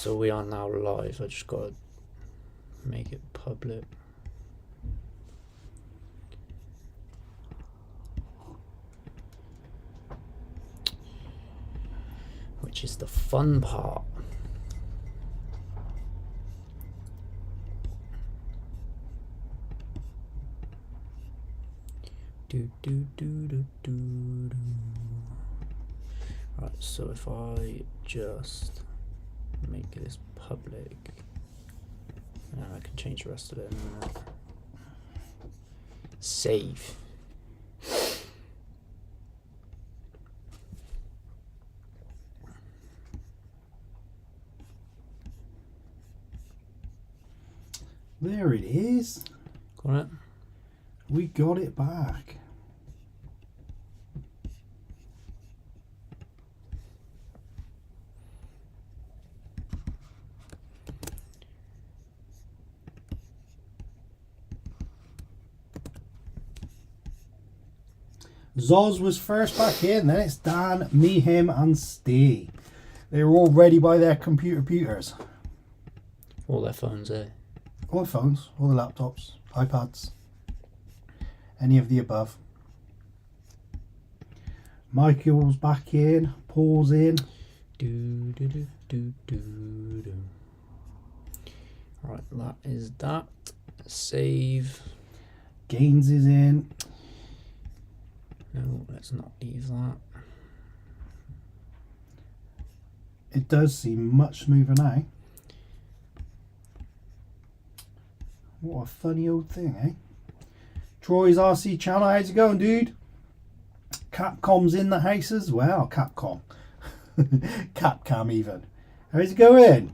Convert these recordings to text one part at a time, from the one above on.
So we are now live. I just gotta make it public. Which is the fun part. Right, so if I just make this public, and I can change the rest of it in a minute. Save. There it is. Got it? We got it back. Zoz was first back in, then it's Dan, me, him and Steve. They were all ready by their computers. All their phones, eh? All the phones, all the laptops, iPads, any of the above. Michael's back in, Paul's in. Right, that is that. Save. Gaines is in. No, let's not leave that. It does seem much smoother now. What a funny old thing, eh? Troy's RC channel, how's it going, dude? Capcom's in the house as well. Capcom. Capcom even. How's it going?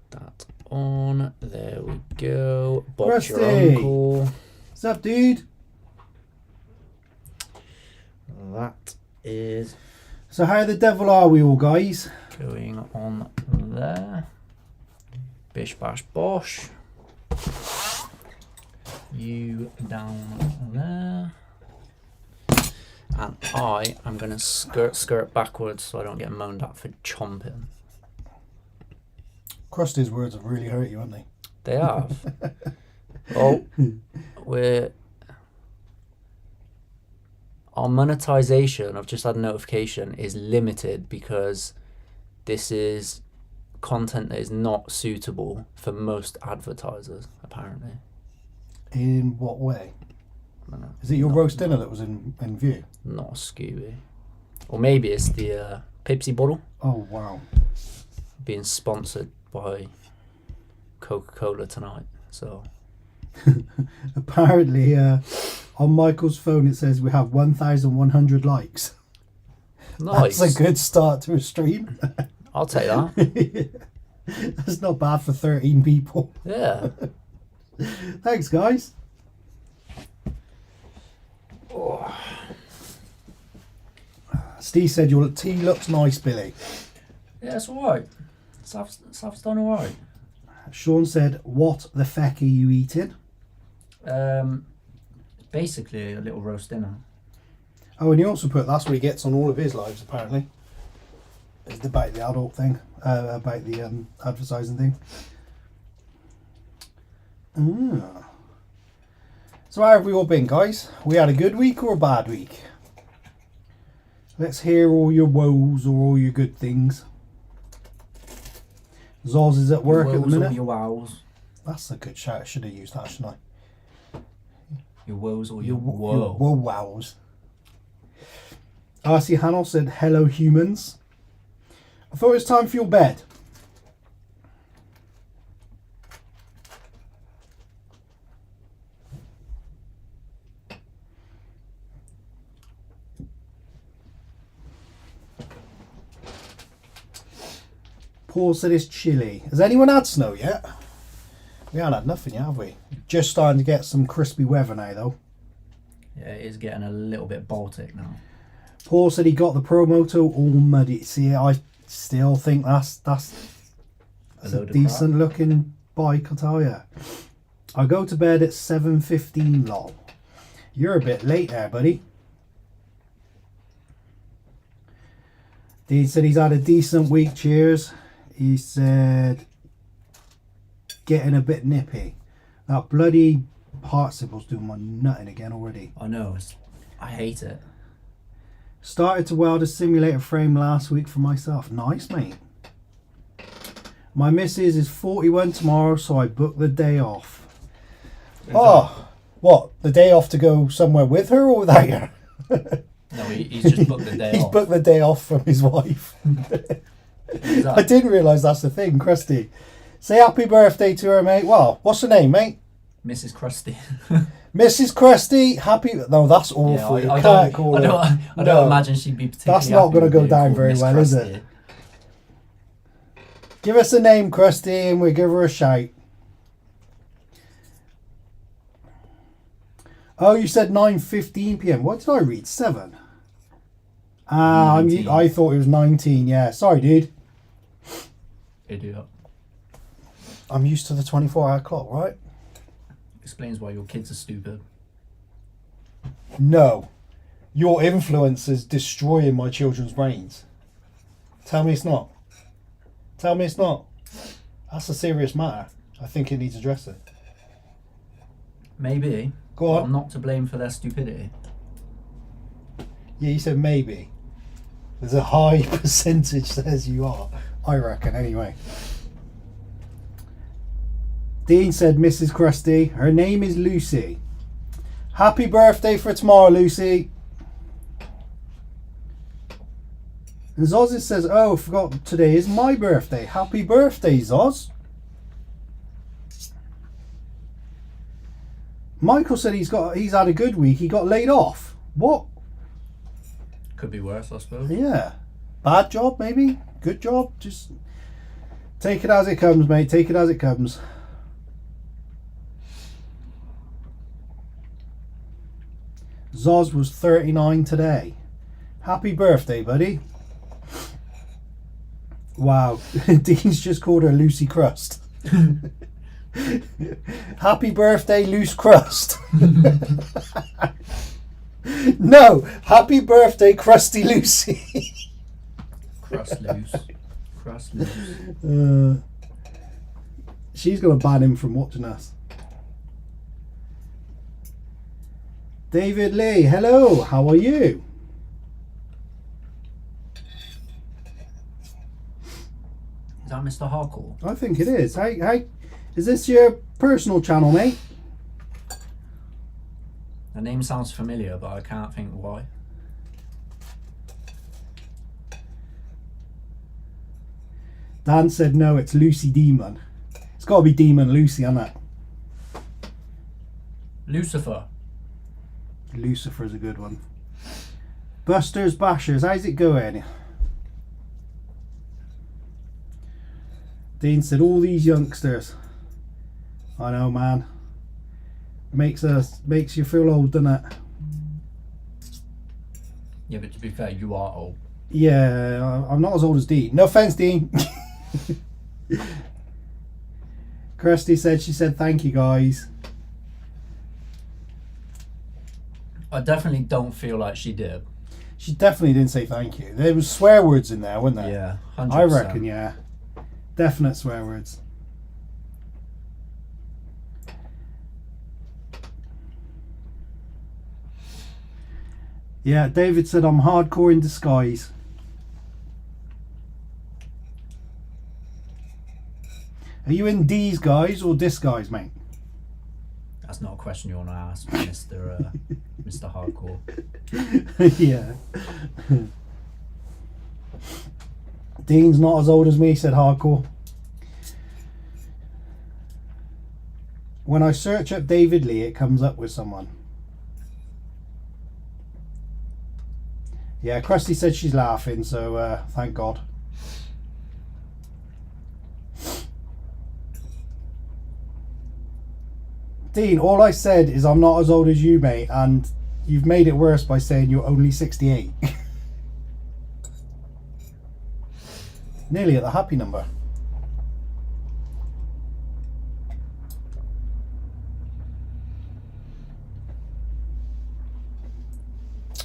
That on. There we go. Bob's your Rusty. uncle. What's up, dude? That is So how the devil are we all, guys? going on there. Bish bash bosh. You down there. And I am going to skirt backwards so I don't get moaned at for chomping. Krusty's words have really hurt you, haven't they? They have. Oh, our monetization, I've just had a notification, is limited because this is content that is not suitable for most advertisers, apparently. In what way? I don't know. Is it your roast dinner that was in view? Not a Scooby. Or maybe it's the Pepsi bottle Oh, wow. being sponsored by Coca-Cola tonight. So Apparently, on Michael's phone it says we have 1,100 likes. nice. That's a good start to a stream. I'll take that. That's not bad for 13 people. Yeah. Thanks, guys. Oh. Steve said your tea looks nice, Billy. Yeah, it's alright. Stuff's done alright. Sean said, what the feck are you eating? Basically a little roast dinner. Oh, and he also put, that's what he gets on all of his lives, apparently. It's about the adult thing, about the advertising thing. So how have we all been, guys? We had a good week or a bad week? Let's hear all your woes or all your good things. Zoz is at work at the minute. Your wows. That's a good shout. I should have used that, shouldn't I? Your woes or Your whoa. whoa wows. RC Hannell said, hello humans. I thought it was time for your bed. Paul said it's chilly. Has anyone had snow yet? We haven't had nothing yet, have we? Just starting to get some crispy weather now, though. Yeah, it is getting a little bit Baltic now. Paul said he got the Pro Moto all muddy. See, I still think that's a decent looking bike, I'll tell you. I go to bed at 7:15, lol. You're a bit late there, buddy. Dean said he's had a decent week, cheers. He said, getting a bit nippy. That bloody participle's doing my nutting again already. I know. I hate it. Started to weld a simulator frame last week for myself. Nice, mate. My missus is 41 tomorrow, so I booked the day off. What? The day off to go somewhere with her or without her? No, he's just booked the day He's off. booked the day off from his wife. I didn't realise that's the thing, Krusty. Say happy birthday to her, mate. Well, what's her name, mate? Mrs. Krusty. Mrs. Krusty, happy... No, that's awful. Yeah, I don't imagine she'd be particularly That's not happy going to with go being down called very Miss well, is Krusty. it? Give us a name, Krusty, and we'll give her a shout. Oh, you said 9:15 p.m. What did I read? 7? I thought it was 19, yeah. Sorry, dude. Idiot. I'm used to the 24-hour clock, right? Explains why your kids are stupid. No. Your influence is destroying my children's brains. Tell me it's not. Tell me it's not. That's a serious matter. I think it needs addressing. Maybe. Go on. I'm not to blame for their stupidity. Yeah, you said maybe. There's a high percentage says you are. I reckon, anyway. Dean said, Mrs. Krusty, her name is Lucy. Happy birthday for tomorrow, Lucy. And Zoz says, oh, I forgot today is my birthday. Happy birthday, Zoz. Michael said he's had a good week. He got laid off. What? Could be worse, I suppose. Yeah. Bad job, maybe? Good job? Just take it as it comes, mate. Take it as it comes. Zoz was 39 today. Happy birthday, buddy. Wow. Dean's just called her Lucy Crust. Happy birthday, loose crust. No, happy birthday, Crusty Lucy. Crust loose. Crust loose. She's going to ban him from watching us. David Lee, hello, how are you? Is that Mr. Hardcore? I think it is. Hey, is this your personal channel, mate? The name sounds familiar, but I can't think why. Dan said no, it's Lucy Demon. It's got to be Demon Lucy, hasn't it? Lucifer. Lucifer's a good one. Busters Bashers, how's it going? Dean said all these youngsters. I know, man. Makes you feel old, doesn't it? Yeah, but to be fair, you are old. Yeah, I'm not as old as Dean. No offense, Dean. Kirsty said, she said thank you guys. I definitely don't feel like she did. She definitely didn't say thank you. There was swear words in there, weren't there? Yeah, 100%. I reckon, yeah. Definite swear words. Yeah, David said I'm hardcore in disguise. Are you in D's guys or disguise, mate? That's not a question you want to ask, Mr. Mr. Hardcore. Yeah. Dean's not as old as me, said Hardcore. When I search up David Lee, it comes up with someone. Yeah, Krusty said she's laughing, so thank God. Dean, all I said is I'm not as old as you, mate, and you've made it worse by saying you're only 68. Nearly at the happy number.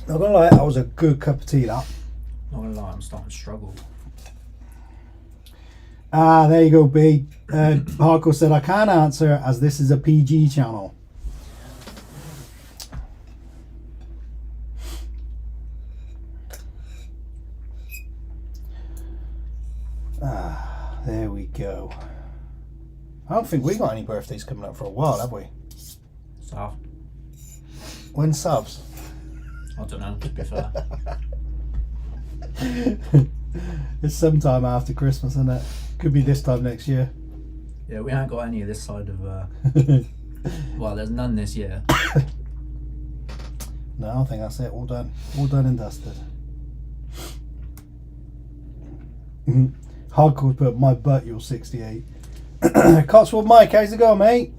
Not gonna lie, that was a good cup of tea, that. Not gonna lie, I'm starting to struggle. Ah, there you go, B. Hardcore said, I can't answer as this is a PG channel. Ah, there we go. I don't think we got any birthdays coming up for a while, have we? South. When's subs? I don't know, to be fair. It's sometime after Christmas, isn't it? Could be this time next year. Yeah, we haven't got any of this side of... well, there's none this year. No, I think that's it. All done. All done and dusted. Hardcore put my butt, you're 68. Cotswold Mike, how's it going, mate?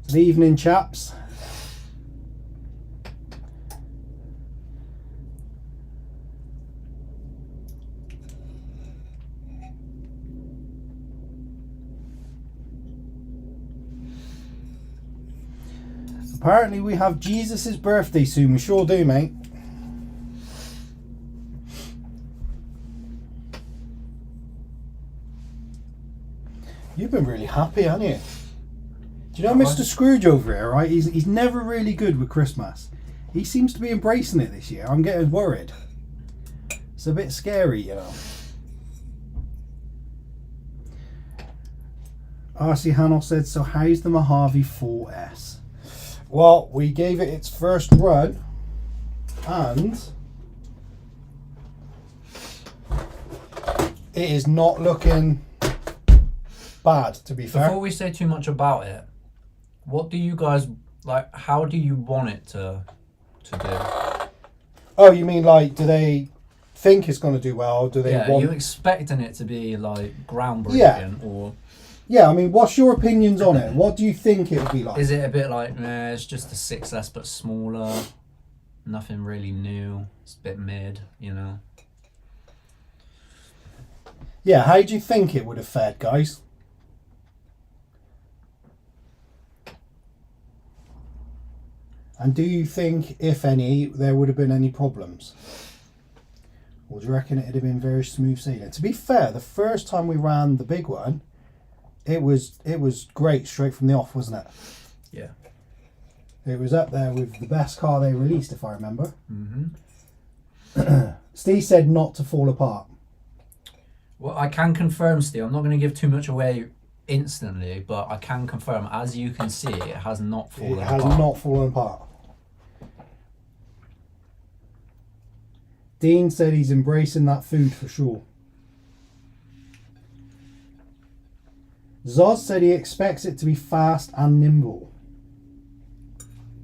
Good evening, chaps. Apparently we have Jesus' birthday soon. We sure do, mate. You've been really happy, haven't you? Do you know Mr. Scrooge over here, right? He's never really good with Christmas. He seems to be embracing it this year. I'm getting worried. It's a bit scary, you know. RC Hannell said, so how's the Mojave 4S? Well, we gave it its first run, and it is not looking bad, to be fair. Before we say too much about it, what do you guys like? How do you want it to do? Oh, you mean like, do they think it's going to do well? Do they Yeah, want? are you expecting it to be like groundbreaking, Yeah. or Yeah, I mean, what's your opinions on it? What do you think it would be like? is it a bit like, nah, it's just a 6S but smaller, nothing really new, it's a bit mid, you know? Yeah, how do you think it would have fared, guys? And do you think, if any, there would have been any problems? Or do you reckon it'd have been very smooth sailing? To be fair, the first time we ran the big one, it was great straight from the off, wasn't it? Yeah. It was up there with the best car they released, if I remember. Mm-hmm. Steve said not to fall apart. Well, I can confirm, Steve, I'm not going to give too much away instantly, but I can confirm, as you can see, it has not fallen apart. It has not fallen apart. Dean said he's embracing that food for sure. Zoz said he expects it to be fast and nimble.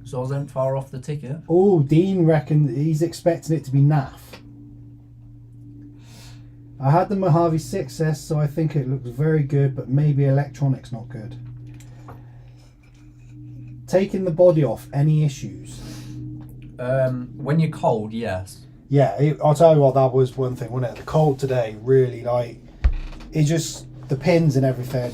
Zoz ain't far off the ticket. Oh, Dean reckoned he's expecting it to be naff. I had the Mojave 6S, so I think it looks very good, but maybe electronics not good. Taking the body off, any issues? When you're cold, yes. Yeah, I'll tell you what, that was one thing, wasn't it? The cold today, really, like, it just, the pins and everything,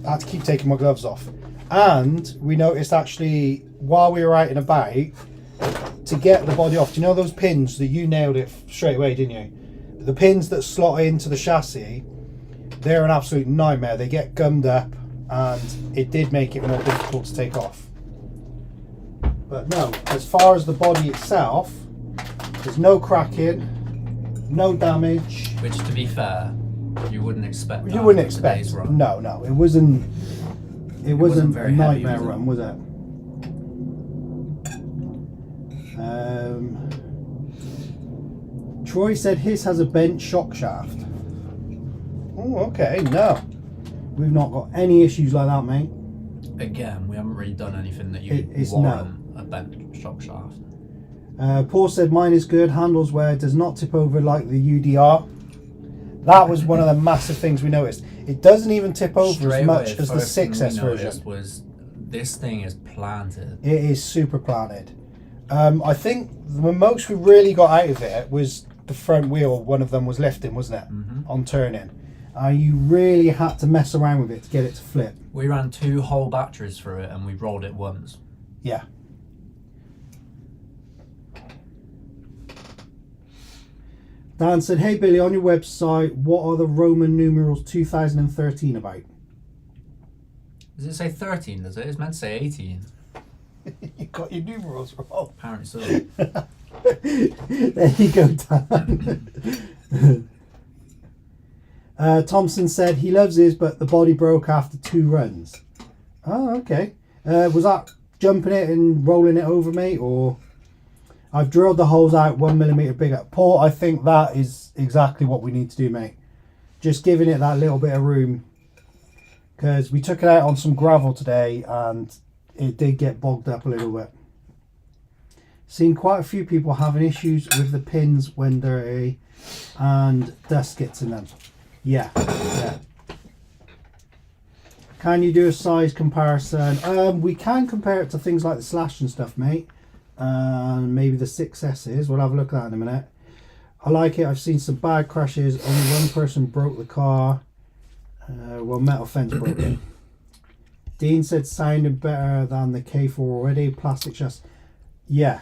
I had to keep taking my gloves off. And we noticed actually, while we were out and about, to get the body off, do you know those pins that you nailed it straight away, didn't you? The pins that slot into the chassis, they're an absolute nightmare. They get gummed up, and it did make it more difficult to take off. But no, as far as the body itself, there's no cracking, no damage. Which, to be fair, you wouldn't expect. You wouldn't expect. No, it wasn't. It wasn't a nightmare run, was it? Troy said his has a bent shock shaft. Oh, okay. No, we've not got any issues like that, mate. Again, we haven't really done anything that you warrant a bent shock shaft. Paul said mine is good. Handles where it does not tip over like the UDR. That was one of the massive things we noticed. It doesn't even tip over as much as the 6S version. Was this thing is planted. It is super planted. I think the most we really got out of it was the front wheel. One of them was lifting, wasn't it? Mm-hmm. On turning. You really had to mess around with it to get it to flip. We ran 2 whole batteries through it and we rolled it once. Yeah. Dan said, "Hey Billy, on your website, what are the Roman numerals 2013 about?" Does it say 13? Does it? It's meant to say 18. You got your numerals wrong. Apparently so. There you go, Dan. Thompson said he loves his, but the body broke after 2 runs. Oh, okay. Was that jumping it and rolling it over, mate, or? I've drilled the holes out 1 millimeter bigger. Paul, I think that is exactly what we need to do, mate. Just giving it that little bit of room. Because we took it out on some gravel today and it did get bogged up a little bit. Seen quite a few people having issues with the pins when dirty and dust gets in them. Yeah. Can you do a size comparison? We can compare it to things like the Slash and stuff, mate. And maybe the 6S's. We'll have a look at that in a minute. I like it. I've seen some bad crashes. Only one person broke the car. Well, metal fence broke it. Dean said sounded better than the K4 already. Plastic chassis. Yeah.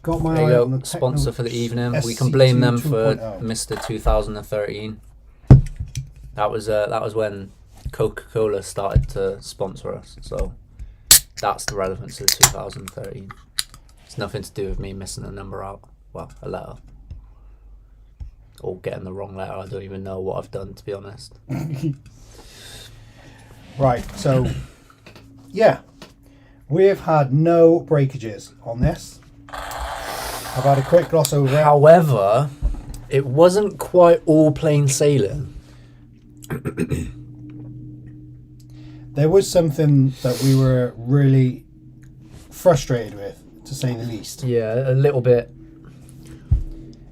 Got my there you eye go. on the Sponsor for the evening. SC2 We can blame them for 2.0. Mr. 2013. That was when Coca-Cola started to sponsor us. So that's the relevance of 2013. It's nothing to do with me missing a number out. Well, a letter. Or getting the wrong letter. I don't even know what I've done, to be honest. Right, so yeah, we have had no breakages on this. I've had a quick gloss over it. However, it wasn't quite all plain sailing. There was something that we were really frustrated with, to say the least. Yeah, a little bit.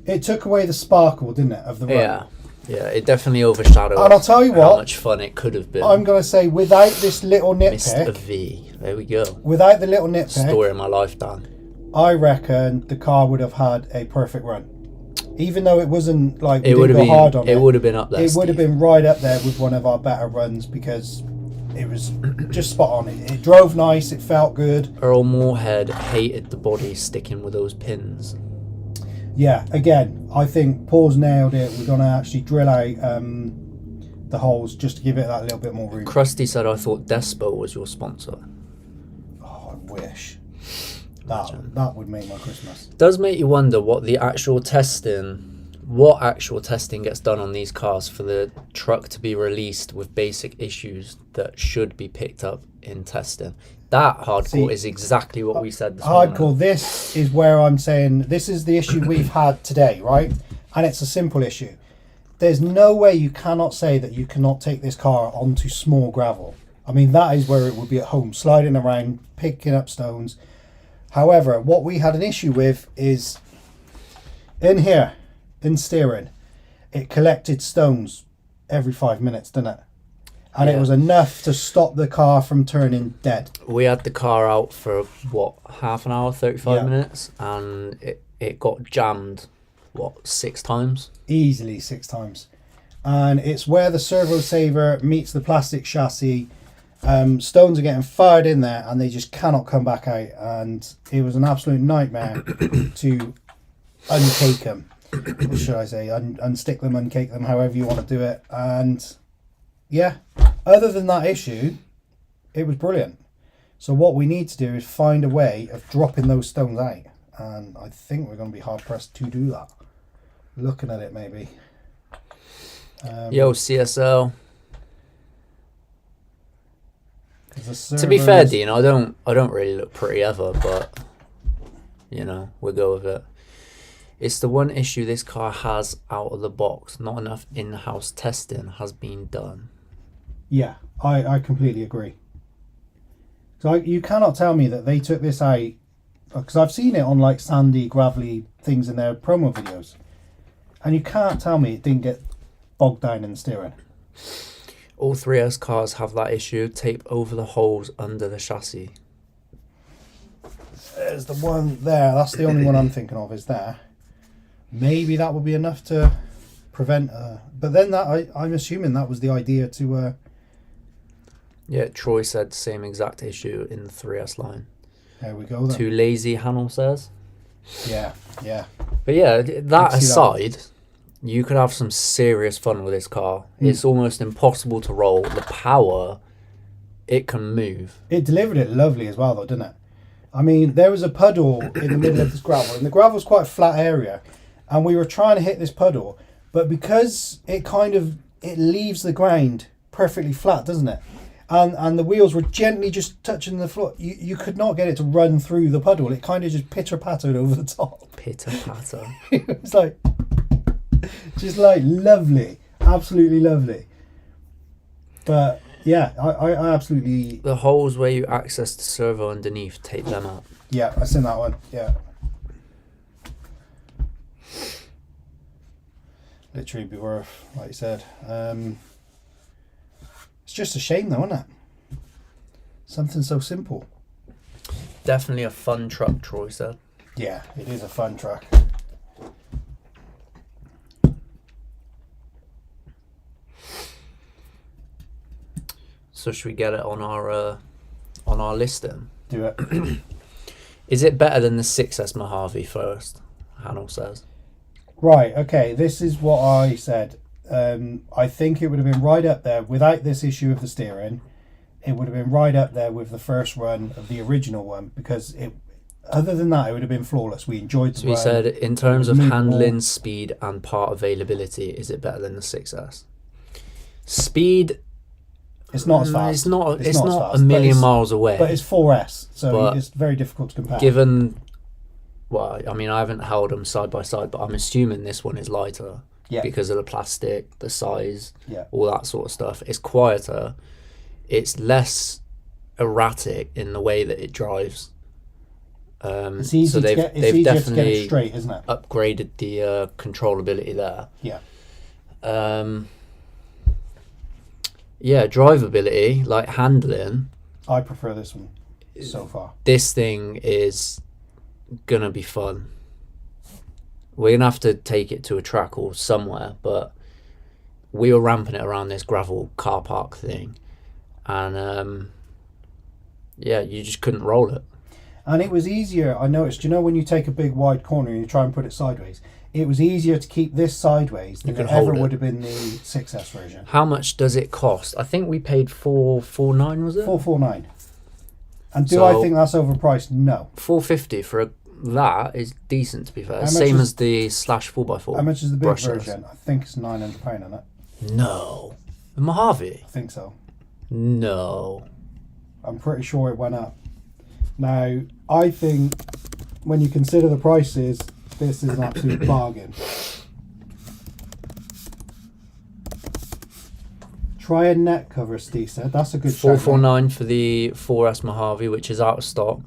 It took away the sparkle, didn't it, of the run? Yeah, it definitely overshadowed. And I'll tell you how what, much fun it could have been. I'm going to say, without this little Mr. nitpick, V. There we go. without the little nitpick, Story of my life, Dan. I reckon the car would have had a perfect run. Even though it wasn't like It we would didn't have go been. hard on it. It would have been up there. It would have been right up there with one of our better runs because it was just spot on. It drove nice. It felt good. Earl Moorhead hated the body sticking with those pins. Yeah, again, I think Paul's nailed it. We're going to actually drill out the holes just to give it that little bit more room. Krusty said, I thought Despo was your sponsor. Oh, I wish. That would make my Christmas. Does make you wonder what actual testing gets done on these cars for the truck to be released with basic issues that should be picked up in testing. That hardcore is exactly what we said this morning. Hardcore, this is where I'm saying this is the issue we've had today, right? And it's a simple issue. There's no way you cannot say that you cannot take this car onto small gravel. I mean, that is where it would be at home, sliding around, picking up stones. However, what we had an issue with is in here, in steering, it collected stones every 5 minutes, didn't it? And it was enough to stop the car from turning dead. We had the car out for, half an hour, 35 minutes, and it got jammed, 6 times? Easily 6 times. And it's where the servo saver meets the plastic chassis. Stones are getting fired in there and they just cannot come back out. And it was an absolute nightmare to uncake them. What should I say? Unstick them, uncake them, however you want to do it. And yeah, other than that issue, it was brilliant. So what we need to do is find a way of dropping those stones out. And I think we're going to be hard pressed to do that. Looking at it, maybe. Yo, CSL. To be fair, Dean, I don't really look pretty ever, but we'll go with it. It's the one issue this car has out of the box. Not enough in-house testing has been done. Yeah, I completely agree. So you cannot tell me that they took this out, because I've seen it on like sandy, gravelly things in their promo videos, and you can't tell me it didn't get bogged down in the steering. All 3S cars have that issue. Tape over the holes under the chassis. There's the one there. That's the only one I'm thinking of is there. Maybe that would be enough to prevent. But then I'm assuming that was the idea to. Yeah, Troy said same exact issue in the 3S line. There we go then. Too lazy, Hannel says. Yeah. But yeah, that aside, you could have some serious fun with this car. It's almost impossible to roll. The power, it can move. It delivered it lovely as well, though, didn't it? I mean, there was a puddle in the middle of this gravel, and the gravel's quite a flat area, and we were trying to hit this puddle, but because it leaves the ground perfectly flat, doesn't it? And the wheels were gently just touching the floor. You could not get it to run through the puddle. It kind of just pitter-pattered over the top. Pitter-patter. It's like, just like lovely. Absolutely lovely. But yeah, I absolutely... The holes where you access the servo underneath, take them out. Yeah, I've seen that one. Yeah. Literally be worth, like you said. It's just a shame though, isn't it? Something so simple. Definitely a fun truck, Troy said. Yeah, it is a fun truck. So should we get it on our listing? Do it. Is it better than the 6S Mojave first? Hanel says. Right, okay, this is what I said. I think it would have been right up there without this issue of the steering. It would have been right up there with the first run of the original one, because other than that, it would have been flawless. We enjoyed the So we said in terms of handling, speed, and part availability, is it better than the 6S? Speed, it's not as fast. It's not as fast, a million miles away. But it's 4S, so it's very difficult to compare. Given, well, I mean, I haven't held them side by side, but I'm assuming this one is lighter. Yeah. Because of the plastic, the size, all that sort of stuff. It's quieter. It's less erratic in the way that it drives. It's easy to get it straight, isn't it? Upgraded the controllability there. Yeah. Yeah, drivability, like handling. I prefer this one so far. This thing is gonna be fun. We're gonna have to take it to a track or somewhere, but we were ramping it around this gravel car park thing, and yeah, you just couldn't roll it. And it was easier, I noticed, when you take a big wide corner and you try and put it sideways, it was easier to keep this sideways than it ever would have been the 6S version. How much does it cost? I think we paid $449, was it? $449. And do I think that's overpriced? No. $450 for that is decent, to be fair. Same as the Slash 4x4. How much is the big version? I think it's £900 on it. No. The Mojave? I think so. No. I'm pretty sure it went up. Now, I think when you consider the prices, this is an absolute bargain. Try a net cover, Steve said. That's a good shout. $449 for the 4S Mojave, which is out of stock.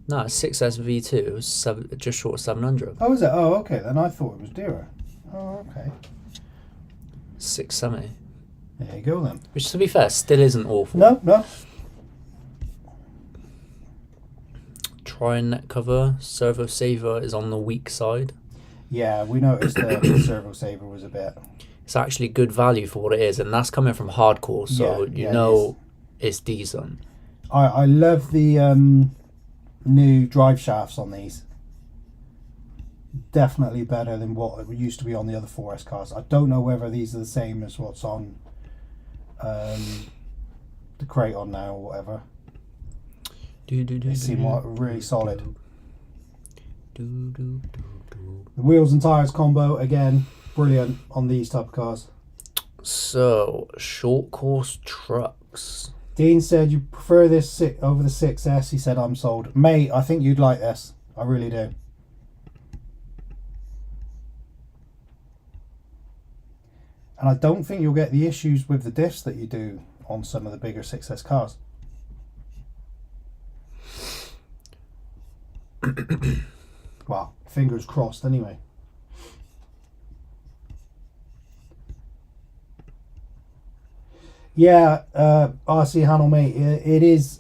No, it's 6S V2. It was just short of 700. Oh, is it? Oh, okay. Then I thought it was dearer. Oh, okay. 670. There you go then. Which, to be fair, still isn't awful. No. Try and net cover. Servo saver is on the weak side. Yeah, we noticed the servo saver was a bit. It's actually good value for what it is, and that's coming from hardcore, so you know it's decent. I love the new drive shafts on these. Definitely better than what it used to be on the other 4S cars. I don't know whether these are the same as what's on the Kraton now or whatever. They seem really solid. The wheels and tyres combo, again, brilliant on these type of cars. So, short course trucks. Dean said you prefer this over the 6S. He said, I'm sold. Mate, I think you'd like this. I really do. And I don't think you'll get the issues with the diffs that you do on some of the bigger 6S cars. Well, fingers crossed anyway. Yeah, RC Hanel, mate, it is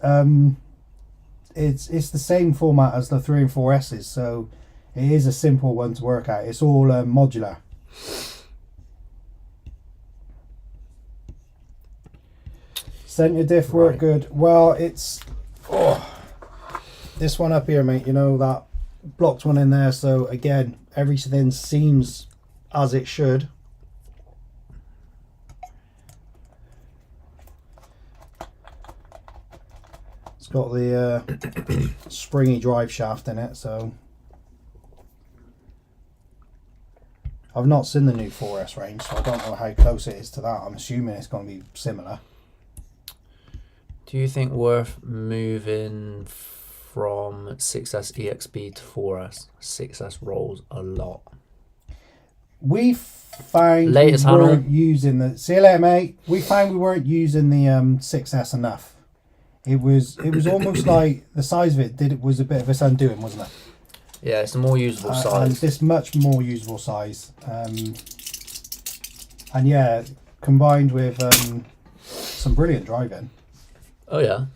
it's the same format as the 3 and 4S's, so it is a simple one to work out. It's all modular. Centre diff work good. Well, it's this one up here, mate, that blocked one in there, so again, everything seems as it should. It's got the springy drive shaft in it, so I've not seen the new 4S range, so I don't know how close it is to that. I'm assuming it's going to be similar. Do you think worth moving from 6S EXB to 4S? 6S rolls a lot. We found Latest we handle. weren't using the. See you later, mate. We found we weren't using the 6S enough. It was almost like the size of it was a bit of its undoing, wasn't it? Yeah, it's a more usable size. And this much more usable size. And yeah, combined with some brilliant driving. Oh yeah.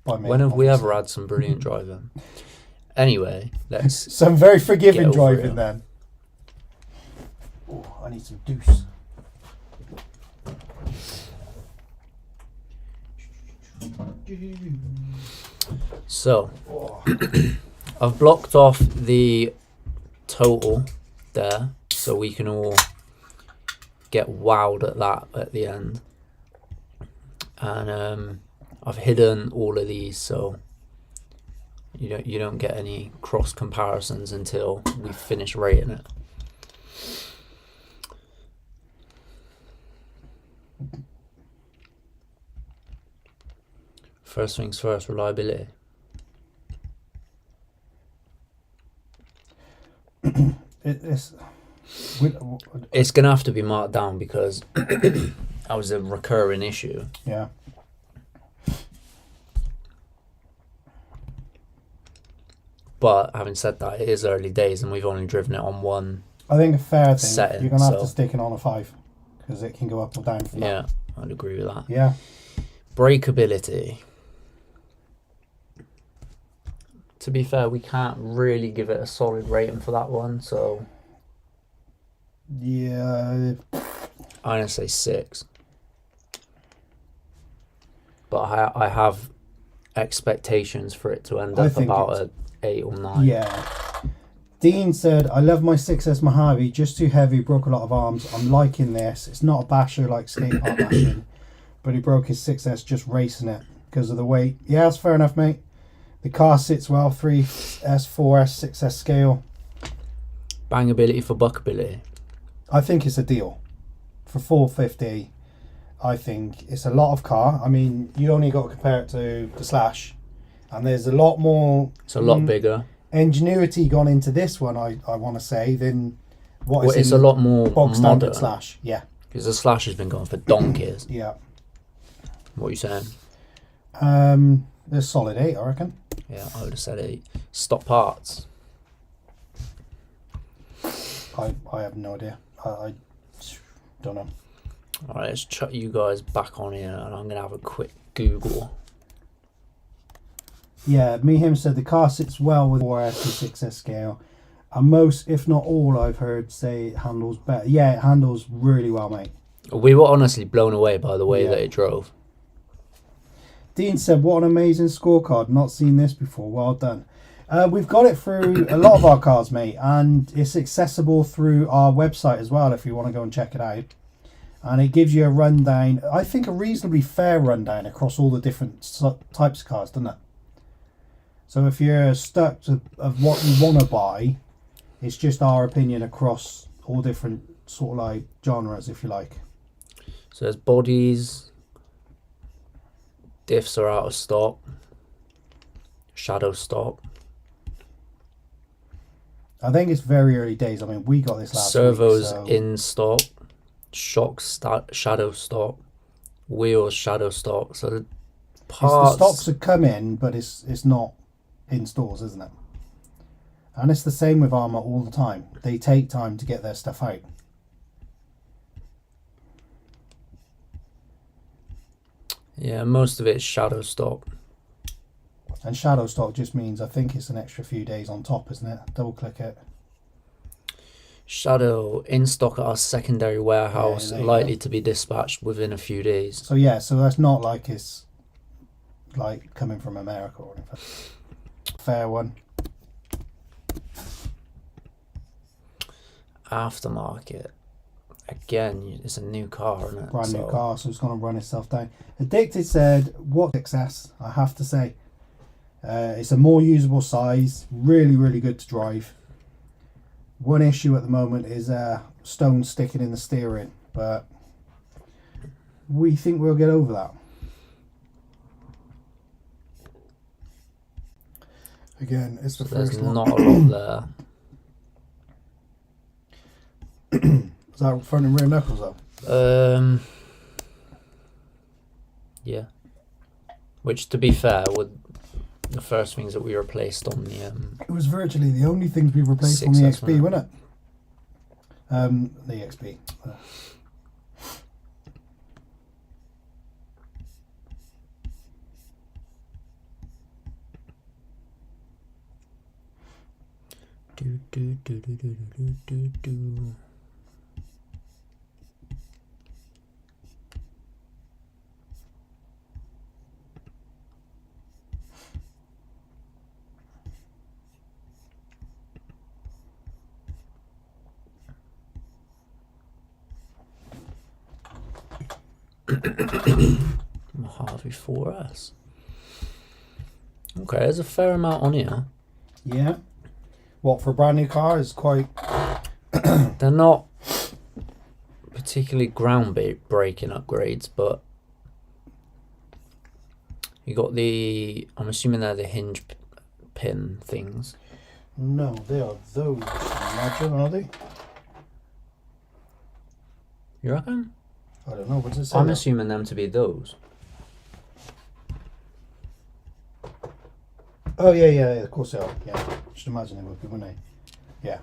By me, When have we obviously. ever had some brilliant driving? Anyway, let's. Some very forgiving Get over driving it. then. Oh, I need some deuce. So, Oh. I've blocked off the total there, so we can all get wowed at that at the end. And I've hidden all of these, so you don't get any cross comparisons until we finish rating it. First things first, reliability. It's It's gonna have to be marked down because that was a recurring issue. yeah. But having said that, it is early days and we've only driven it on one. I think a fair thing. Setting, You're gonna have so- to stick it on a 5 because it can go up or down from that. Yeah, I'd agree with that. Yeah. Breakability. To be fair, we can't really give it a solid rating for that one, so Yeah. I'm gonna say 6. But I have expectations for it to end I up think about it's- a 8 or 9. Yeah. Dean said, I love my 6S Mojave, just too heavy, broke a lot of arms. I'm liking this. It's not a basher like skate park bashing, but he broke his 6S just racing it because of the weight. Yeah, that's fair enough, mate. The car sits well, 3S, 4S, 6S scale. Bangability for buckability. I think it's a deal. For 450, I think it's a lot of car. I mean, you only got to compare it to the Slash, and there's a lot more It's a lot bigger. ingenuity gone into this one, I want to say, than what Well, is it's in a lot more bog standard modern. Slash. Yeah, Because the Slash has been going for donkeys. yeah. What are you saying? There's solid 8, I reckon. Yeah, I would have said 8. Stock parts. I have no idea. I don't know. Alright, let's chuck you guys back on here and I'm going to have a quick Google. Yeah, him said the car sits well with 4S and 6S scale. And most, if not all, I've heard say it handles better. Yeah, it handles really well, mate. We were honestly blown away by the way Yeah. that it drove. Dean said, what an amazing scorecard. Not seen this before. Well done. We've got it through a lot of our cars, mate, and it's accessible through our website as well if you want to go and check it out. And it gives you a rundown, I think a reasonably fair rundown across all the different types of cars, doesn't it? So if you're stuck of what you want to buy, it's just our opinion across all different sort of like genres, if you like. So there's bodies, diffs are out of stock, shadow stock, I think it's very early days. I mean, we got this last servos week, so in stock, shocks shadow stock, wheels shadow stock. So the parts, the stocks have come in, but it's not in stores, isn't it? And it's the same with ARRMA all the time. They take time to get their stuff out. yeah, most of it's shadow stock. And shadow stock just means I think it's an extra few days on top, isn't it? Double click it. Shadow in stock at our secondary warehouse, there you likely go. to be dispatched within a few days. So yeah, so that's not like it's like coming from America or anything. Fair one. aftermarket. Again, it's a new car, isn't it? Brand new car, so it's going to run itself down. Addicted said, what success, I have to say. It's a more usable size, really, really good to drive. One issue at the moment is stones sticking in the steering, but we think we'll get over that. Again, it's the first There's not a lot there. Is that front and rear knuckles though? Yeah. Which, to be fair, were the first things that we replaced on the it was virtually the only things we replaced on the XP, wasn't it? The XP. Do. Mojave 4S. Okay, there's a fair amount on here. Yeah. What, for a brand new car is quite... They're not particularly ground-breaking upgrades, but you got the... I'm assuming they're the hinge pin things. No, they are those. Imagine, are they? You reckon? I don't know. What does it say? I'm assuming them to be those. Oh, yeah, of course they are. Yeah. Just imagine they would be, wouldn't they? Yeah.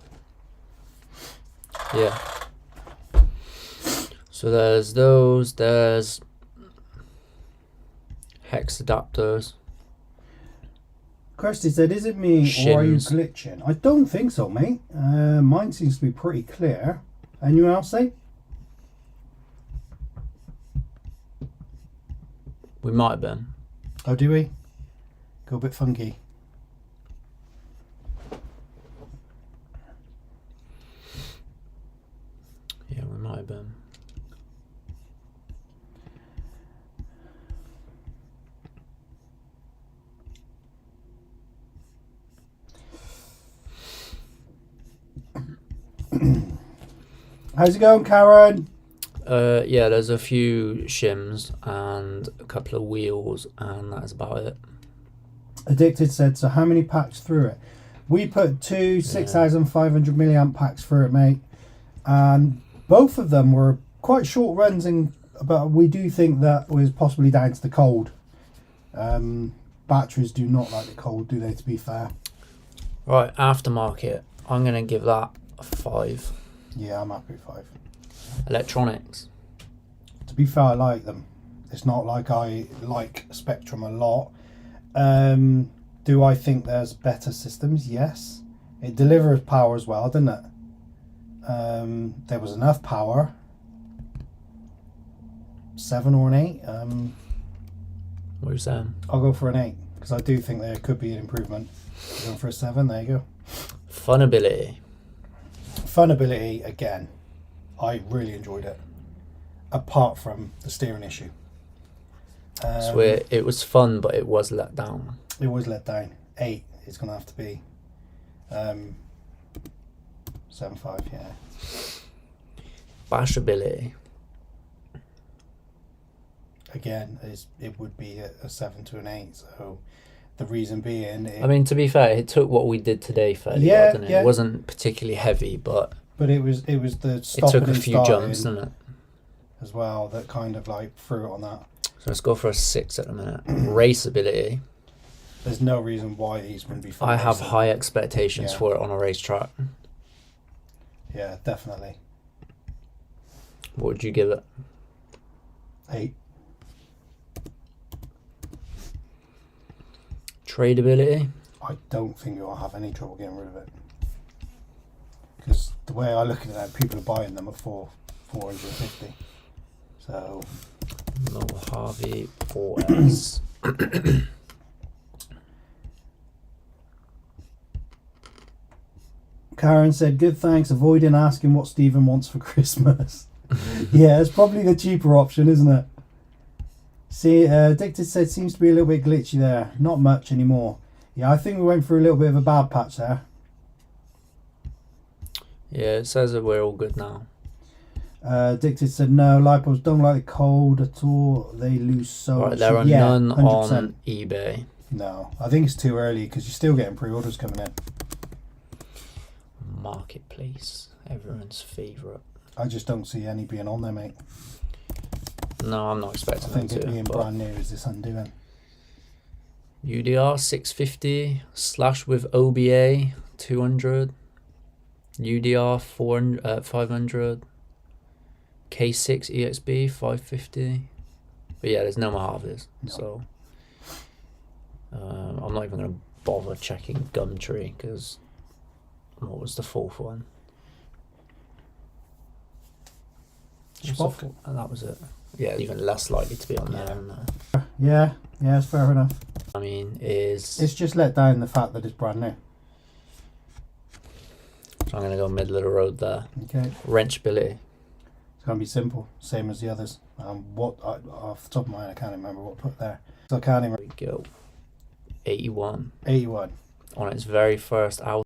Yeah. So there's those, there's hex adapters. Kirsty said, is it me or are you Shims. glitching? I don't think so, mate. Mine seems to be pretty clear. Anyone else say? We might have been. Oh, do we? Go a bit funky. Yeah, we might have been. How's it going, Karen? Yeah, there's a few shims and a couple of wheels, and that's about it. Addicted said, so how many packs through it? We put two 6,500 milliamp packs through it, mate. And both of them were quite short runs, but we do think that was possibly down to the cold. Batteries do not like the cold, do they, to be fair? Right, aftermarket. I'm going to give that a 5. Yeah, I'm happy with 5. Electronics. To be fair, I like them. It's not like I like Spectrum a lot. Do I think there's better systems? Yes. It delivers power as well, doesn't it? There was enough power. 7 or an 8. What are you saying? I'll go for an 8 because I do think there could be an improvement. Going for a 7. There you go. Funability. Funability again. I really enjoyed it. Apart from the steering issue. So it was fun, but it was let down. It was let down. 8 is going to have to be 7.5, yeah. Bashability. Again, it would be a 7 to an 8. So the reason being, I mean, to be fair, it took what we did today fairly well, didn't it? Yeah. It wasn't particularly heavy, but it was the stopping it took a and few starting jumps, didn't it? as well that kind of like threw it on that. So let's go for a 6 at the minute. Raceability. There's no reason why these wouldn't be fun. I have high expectations for it on a racetrack. Yeah, definitely. What would you give it? 8. Tradability. I don't think you'll have any trouble getting rid of it. Because the way I look at it, people are buying them at 450. So Mojave 4S. Karen said, good thanks, avoiding asking what Stephen wants for Christmas. Yeah, it's probably the cheaper option, isn't it? See, Addicted said, seems to be a little bit glitchy there. Not much anymore. Yeah, I think we went through a little bit of a bad patch there. Yeah, it says that we're all good now. Addicted said, no, lipos don't like the cold at all. They lose so Right, much. there are none 100%. on eBay. No, I think it's too early because you're still getting pre-orders coming in. Marketplace, everyone's favourite. I just don't see any being on there, mate. No, I'm not I expecting think them it to. being brand new is this undoing. UDR 650 slash with OBA 200. UDR 500. K6 EXB 550. But yeah, there's no Mojaves. No. So I'm not even going to bother checking Gumtree because what was the fourth one? Spock. And that was it. Yeah, even less likely to be on there. Isn't there? Yeah, it's fair enough. I mean, it's just let down the fact that it's brand new. So I'm going to go middle of the road there. Okay. Wrenchability. It's going to be simple, same as the others. Off the top of my head, I can't remember what put there. So I can't even. There we go. 81. 81. On its very first out.